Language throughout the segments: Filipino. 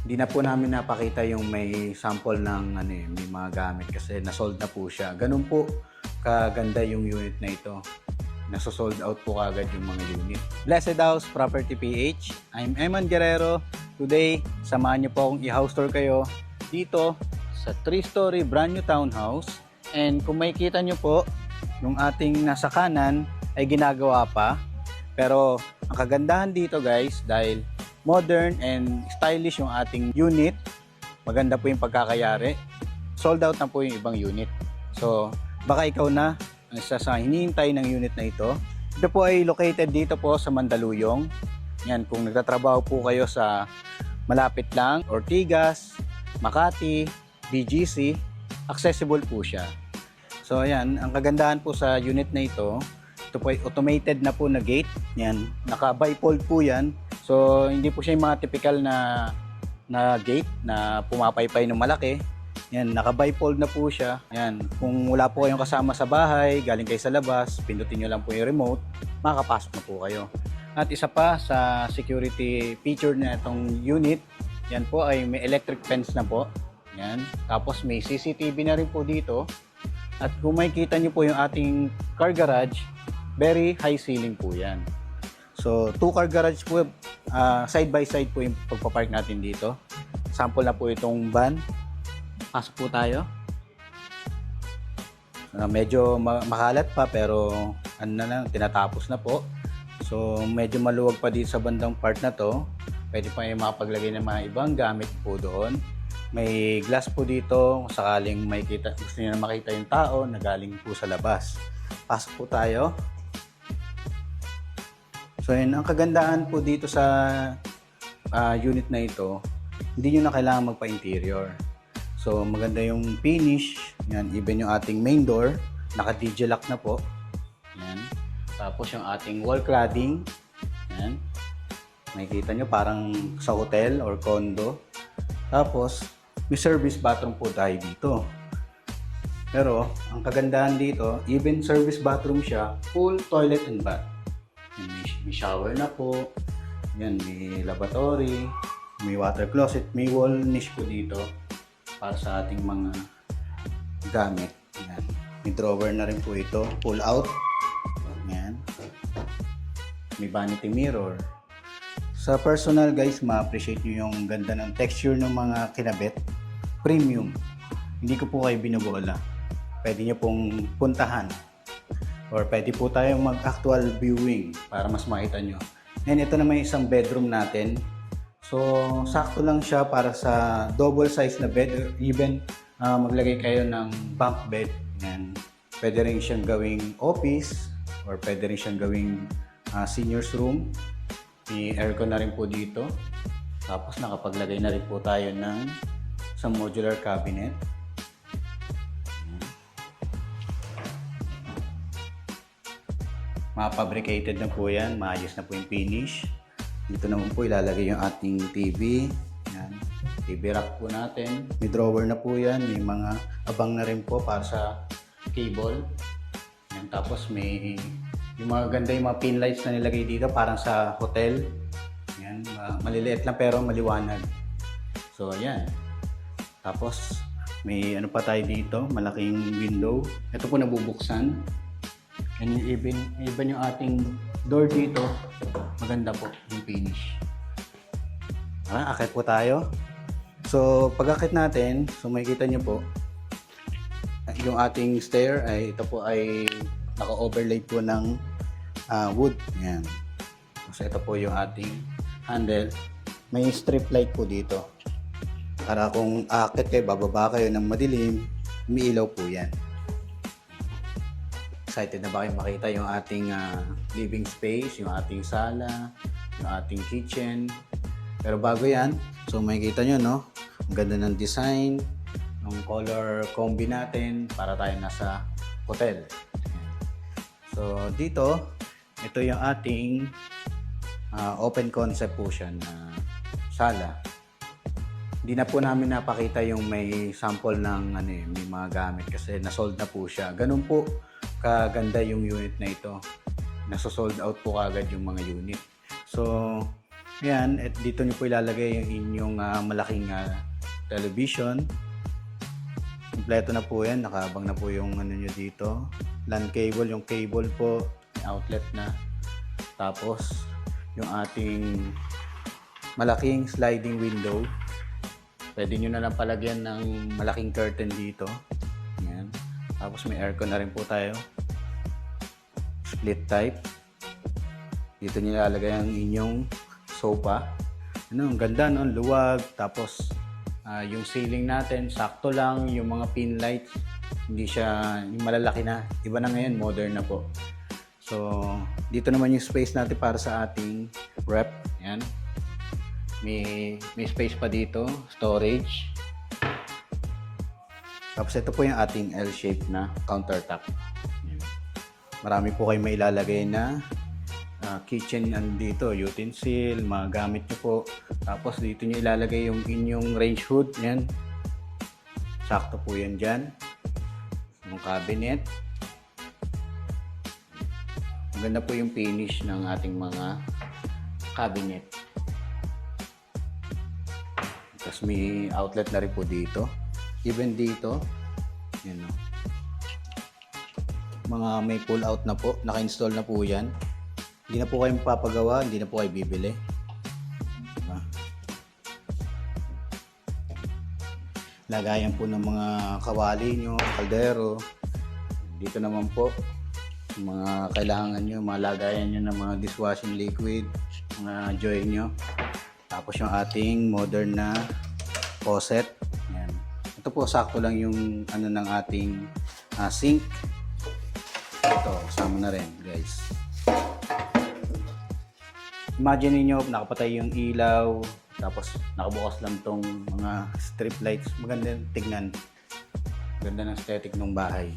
Hindi na po namin napakita yung may sample ng may mga gamit kasi na-sold na po siya. Ganun po kaganda yung unit na ito. Nasa-sold out po kagad yung mga unit. Blessed House Property PH. I'm Eman Guerrero. Today, samahan niyo po akong i-house tour kayo dito sa 3-story brand new townhouse. And kung makikita niyo po, yung ating nasa kanan ay ginagawa pa. Pero ang kagandahan dito guys, dahil modern and stylish yung ating unit, maganda po yung pagkakayari. Sold out na po yung ibang unit. So, baka ikaw na ang isa sa hinihintay ng unit na ito. Ito po ay located dito po sa Mandaluyong. Yan, kung nagtatrabaho po kayo sa malapit lang, Ortigas, Makati, BGC, accessible po siya. So ayan, ang kagandahan po sa unit na ito po ay automated na po na gate. Yan, naka-bifold po yan. So hindi po siya yung mga typical na gate na pumapaypay ng malaki. Yan, naka-bifold na po siya. Yan, kung wala po kayong kasama sa bahay, galing kayo sa labas, pindutin nyo lang po yung remote, makakapasok na po kayo. At isa pa sa security feature na itong unit, yan po ay may electric fence na po. Yan, tapos may CCTV na rin po dito. At kung makikita nyo po yung ating car garage, very high ceiling po yan. So, 2-car garage po, side by side po yung pagpapark natin dito. Sample na po itong van. Pasok po tayo. Medyo makalat pa pero ano na lang, tinatapos na po. So medyo maluwag pa dito sa bandang part na to. Pwede pa yung makapaglagay ng mga ibang gamit po doon. May glass po dito kung sakaling gusto niyo na makita yung tao na galing po sa labas. Pasok po tayo. So yun, ang kagandahan po dito sa unit na ito, hindi nyo na kailangan magpa-interior. So maganda yung finish, yan, even yung ating main door, naka-DJ lock na po. Yan. Tapos yung ating wall cladding, yan. Makikita nyo parang sa hotel or condo. Tapos may service bathroom po tayo dito. Pero ang kagandahan dito, even service bathroom siya, full toilet and bath. Yan, may shower na po. Yan, may lavatory, may water closet, may wall niche po dito para sa ating mga gamit. Yan. May drawer na rin po ito, pull out. Yan. May vanity mirror. Sa personal guys, ma-appreciate nyo yung ganda ng texture ng mga kinabit. Premium. Hindi ko po kayo binubola. Pwede nyo pong puntahan. Or pwede po tayong mag-actual viewing para mas makita nyo. And ito naman isang bedroom natin. So, sakto lang siya para sa double size na bed or even maglagay kayo ng bunk bed. Yan. Pwede rin siyang gawing office or pwede rin siyang gawing senior's room. May aircon na rin po dito. Tapos nakapaglagay na rin po tayo ng isang modular cabinet. Mga-fabricated na po yan. Maayos na po yung finish. Dito naman po ilalagay yung ating TV. Yan. TV rack po natin. May drawer na po yan. May mga abang na rin po para sa cable. Yan. Tapos may yung mga ganda yung mga pin lights na nilagay dito parang sa hotel. Yan. Maliliit lang pero maliwanag. So ayan. Tapos may ano pa tayo dito. Malaking window. Ito po nabubuksan. And even yung ating door dito, maganda po yung finish. Akit po tayo. So, pag-akit natin, so makikita nyo po, yung ating stair ay ito po ay naka-overlay po ng wood. Yan. So, ito po yung ating handle. May strip light po dito. Para kung akit kayo, bababa kayo ng madilim, umiilaw po yan. Excited na ba kayo makita yung ating living space, yung ating sala, yung ating kitchen. Pero bago yan, so makikita nyo, no? Ang ganda ng design, ng color combi natin para tayo nasa hotel. So dito, ito yung ating open concept po siya na sala. Hindi na po namin napakita yung may sample ng may mga gamit kasi na-sold na po siya. Ganun po kaganda yung unit na ito. Nasa-sold out po kagad yung mga unit. So, Ayan, at dito nyo po ilalagay yung inyong malaking television. Kompleto na po yan, nakaabang na po yung ano nyo dito. LAN cable, yung cable po, may outlet na. Tapos, yung ating malaking sliding window. Pwede nyo na lang palagyan ng malaking curtain dito. Ayan. Tapos may aircon na rin po tayo. Split type. Dito nyo ilalagay ang inyong sofa. Ano, ang ganda, no? Luwag. Tapos, yung ceiling natin, sakto lang. Yung mga pin lights, hindi siya yung malalaki na. Iba na ngayon, modern na po. So, dito naman yung space natin para sa ating rep. Yan. May space pa dito, storage. Tapos ito po yung ating L-shape na countertop. Yan. Marami po kayo mailalagay na kitchen dito, utensil, mga gamit nyo po. Tapos dito nyo ilalagay yung inyong range hood. Yan. Sakto po yan dyan. Yung cabinet. Maganda po yung finish ng ating mga cabinet. Tapos may outlet na rin po dito. Even dito, yun o. Mga may pull out na po. Naka-install na po yan. Hindi na po kayo magpapagawa, hindi na po kayo bibili. Diba? Lagayan po ng mga kawali nyo, kaldero. Dito naman po, mga kailangan nyo, mga lagayan nyo ng mga dishwashing liquid, mga joy nyo. Tapos yung ating modern na faucet. Yan. Ito po, sakto lang yung ano ng ating sink. Ito, kasama na rin, guys. Imagine niyo nakapatay yung ilaw, tapos nakabukas lang tong mga strip lights. Maganda tignan. Ganda ng aesthetic ng bahay.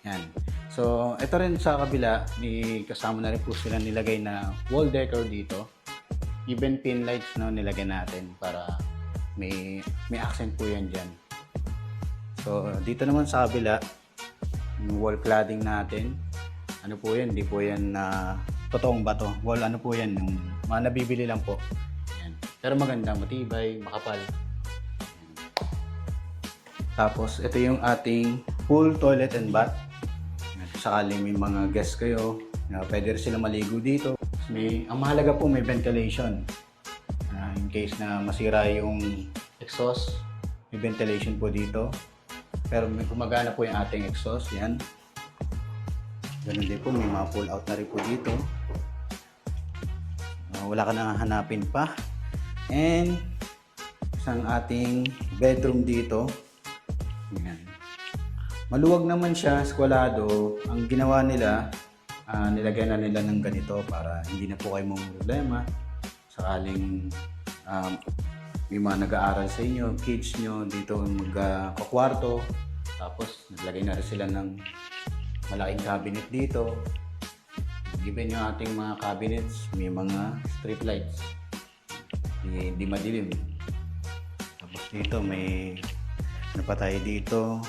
Yan. So, ito rin sa kabila, kasama na rin po sila nilagay na wall decor dito. Even pin lights no, nilagay natin para may accent po yan dyan. So, dito naman sa kabila, yung wall cladding natin. Ano po yan? Hindi po yan totoong bato. Wall ano po yan? Yung mga nabibili lang po. Yan. Pero maganda, matibay, makapal. Yan. Tapos, ito yung ating pool, toilet, and bath. Sakaling may mga guests kayo, pwede rin sila maligo dito. Ang mahalaga po may ventilation. In case na masira yung exhaust, may ventilation po dito. Pero may gumagana po yung ating exhaust. Yan. Ganun din po, may mga pull out na rin po dito. Wala ka nang hanapin pa. And isang ating bedroom dito. Yan. Maluwag naman siya, skwalado. Ang ginawa nila, nilagyan na nila ng ganito para hindi na po kayo problema. Sakaling may mga nag-aaral sa inyo, kids nyo, dito magkakwarto. Tapos naglagay na rin sila ng malaking cabinet dito. Given yung ating mga cabinets, may mga strip lights. Hindi madilim. Tapos dito may napatay dito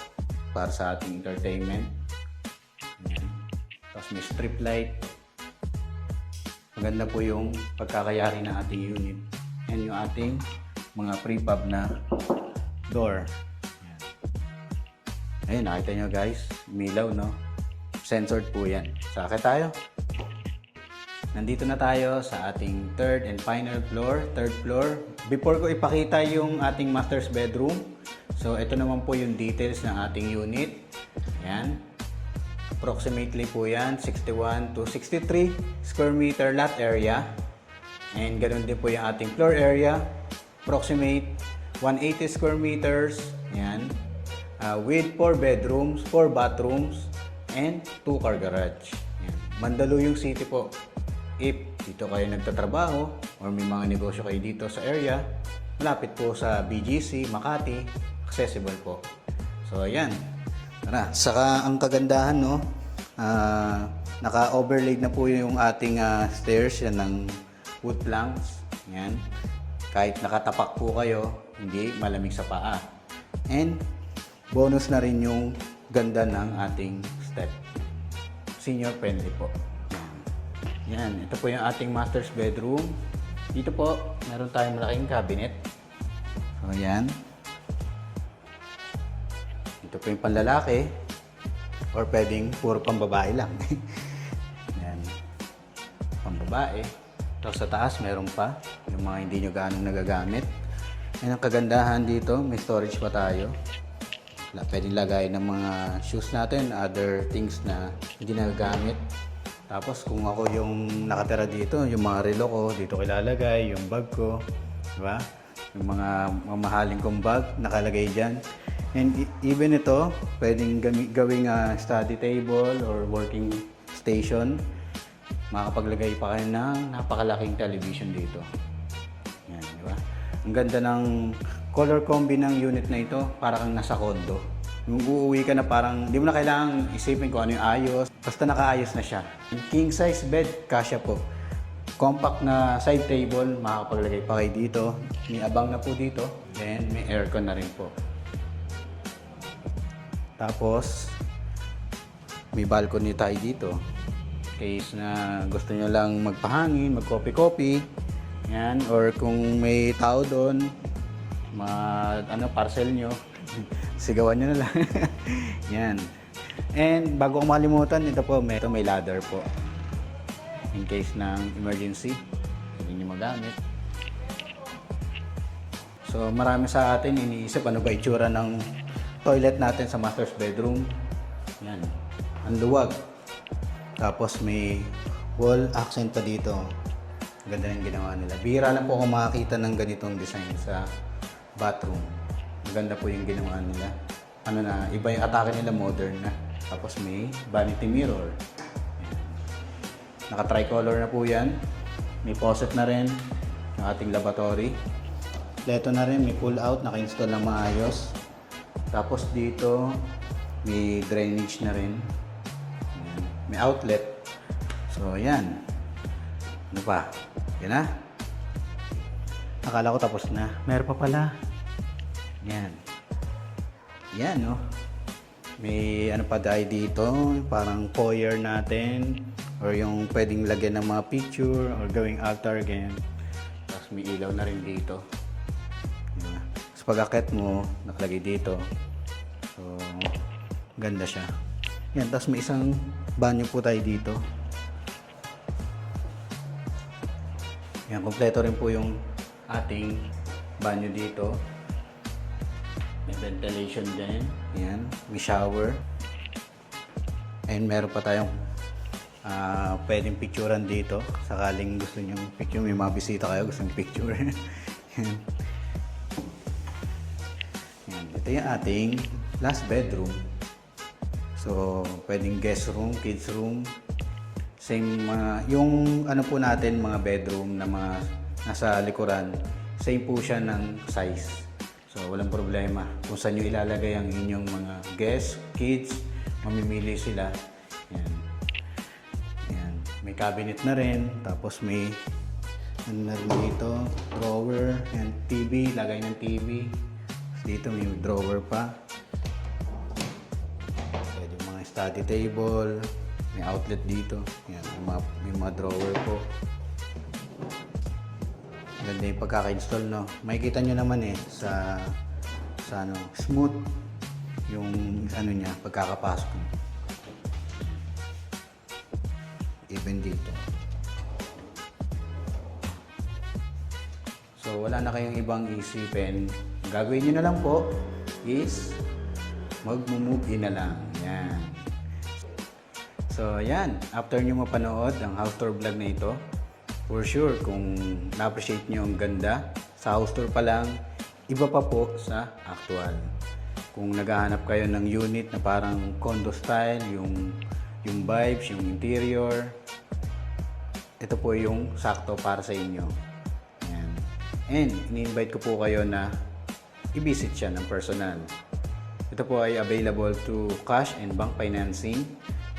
para sa ating entertainment. Ayan. Tapos may strip light. Maganda po yung pagkakayari ng ating unit. Yan yung ating mga prefab na door. Ayan. Ayun, nakita nyo guys, umilaw, no? Censored po yan. Sakit tayo. Nandito na tayo sa ating third floor. Before ko ipakita yung ating master's bedroom, so ito naman po yung details ng ating unit. Ayan. Approximately po yan, 61 to 63 square meter lot area. And ganoon din po yung ating floor area. Approximate 180 square meters. Ayan. With 4 bedrooms, 4 bathrooms, and 2 car garage. Ayan. Mandaluyong City po. If dito kayo nagtatrabaho or may mga negosyo kayo dito sa area, malapit po sa BGC, Makati, accessible po. So ayan. Tara, saka ang kagandahan, no, naka-overlaid na po yung ating stairs yan ng wood planks. Ayan. Kahit nakatapak po kayo, hindi malamig sa paa. And bonus na rin yung ganda ng ating step. Senior friendly po. Yan, ito po yung ating master's bedroom. Dito po, meron tayong malaking cabinet. So, yan. Ito po yung panlalaki or pwedeng puro pambabae lang. Yan. Pambabae. Tapos sa taas, meron pa yung mga hindi nyo gaano nagagamit. Yan ang kagandahan dito. May storage pa tayo. Pwedeng lagay ng mga shoes natin, other things na hindi nagagamit. Tapos kung ako yung nakatira dito, yung mga relo ko, dito ko ilalagay, yung bag ko, di ba? Yung mga mamahaling kong bag, nakalagay dyan. And even ito, pwedeng gawing study table or working station. Makakapaglagay pa kayo ng napakalaking television dito. Yan, di ba? Ang ganda ng color combi ng unit na ito, para kang nasa condo. Yung uuwi ka na parang, di mo na kailangan isipin kung ano yung ayos. Basta nakaayos na siya. King size bed, kasya po. Compact na side table, makakapaglagay pa kayo dito. May abang na po dito. Then, may aircon na rin po. Tapos, may balcony tayo dito. Case na gusto nyo lang magpahangin, mag-coffee-coffee. Yan. Or kung may tao doon, parcel nyo, sigawan nyo na lang. Yan. And bago ko makalimutan, ito may ladder po. In case ng emergency, hindi nyo magamit. So marami sa atin iniisip ano ba itsura ng toilet natin sa master's bedroom. Yan. Ang luwag. Tapos may wall accent pa dito. Ganda yung ginawa nila. Bihira lang po ako makakita ng ganitong design sa bathroom. Maganda po yung ginawa nila. Iba yung atake nila, modern na. Tapos may vanity mirror. Ayan. Naka-tricolor na po yan. May faucet na rin ng ating lavatory. Leto na rin, may pull out, naka-install na maayos. Tapos dito, may drainage na rin. Ayan. May outlet. So, yan. Ano pa? Yan na. Akala ko tapos na. Meron pa pala. Yan. Yan, no? May pa tayo dito. Parang foyer natin. Or yung pwedeng lagyan ng mga picture or gawing altar again. Tapos may ilaw na rin dito. Diba? Sa pag-akit mo, nakalagay dito. So, ganda siya. Yan. Tapos may isang banyo po tayo dito. Yan. Kompleto rin po yung ating banyo dito. May ventilation din. Yan. May shower. And meron pa tayong pwedeng picturean dito. Sakaling gusto nyo picture, may mga bisita kayo, gusto nyo picture. Yan. Yan. Ito yung ating last bedroom. So, pwedeng guest room, kids room. Same yung po natin, mga bedroom na mga nasa likuran, same po siya ng size. So, walang problema. Kung saan nyo ilalagay ang inyong mga guests, kids, mamimili sila. Yan. Yan. May cabinet na rin. Tapos may na rin dito, drawer. Yan, TV, lagay ng TV. Dito may drawer pa. Pwede mga study table. May outlet dito. Yan, may mga drawer po. Ganda yung pagkaka-install, no? Makikita nyo naman sa smooth yung niya, pagkakapasok mo. Even dito. So, wala na kayong ibang isipin. Ang gagawin nyo na lang po is mag-move in na lang. Yan. So, yan. After nyo mapanood ang house tour vlog na ito, for sure, kung na-appreciate nyo ang ganda, sa house tour pa lang, iba pa po sa actual. Kung naghahanap kayo ng unit na parang condo style, yung vibes, yung interior, ito po yung sakto para sa inyo. Yan. And, ini-invite ko po kayo na i-visit siya ng personal. Ito po ay available to cash and bank financing.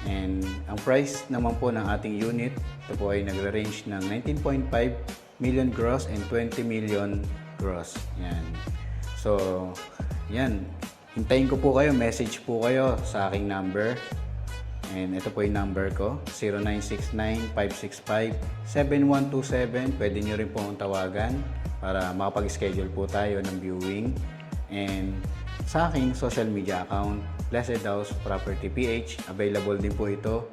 And ang price naman po ng ating unit, ito po ay nagre-range ng 19.5 million gross and 20 million gross. Yan. So, yan. Hintayin ko po kayo, message po kayo sa aking number. And ito po yung number ko, 0969-565-7127. Pwede nyo rin po akong tawagan para makapag-schedule po tayo ng viewing. And sa aking social media account, Blessed House Property PH, available din po ito.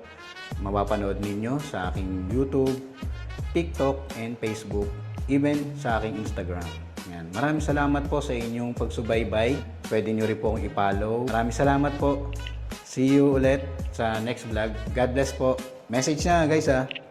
Mapapanood ninyo sa aking YouTube, TikTok, and Facebook, even sa aking Instagram. Yan. Maraming salamat po sa inyong pagsubaybay. Pwede nyo rin po akong i-follow. Maraming salamat po. See you ulit sa next vlog. God bless po. Message na guys ha.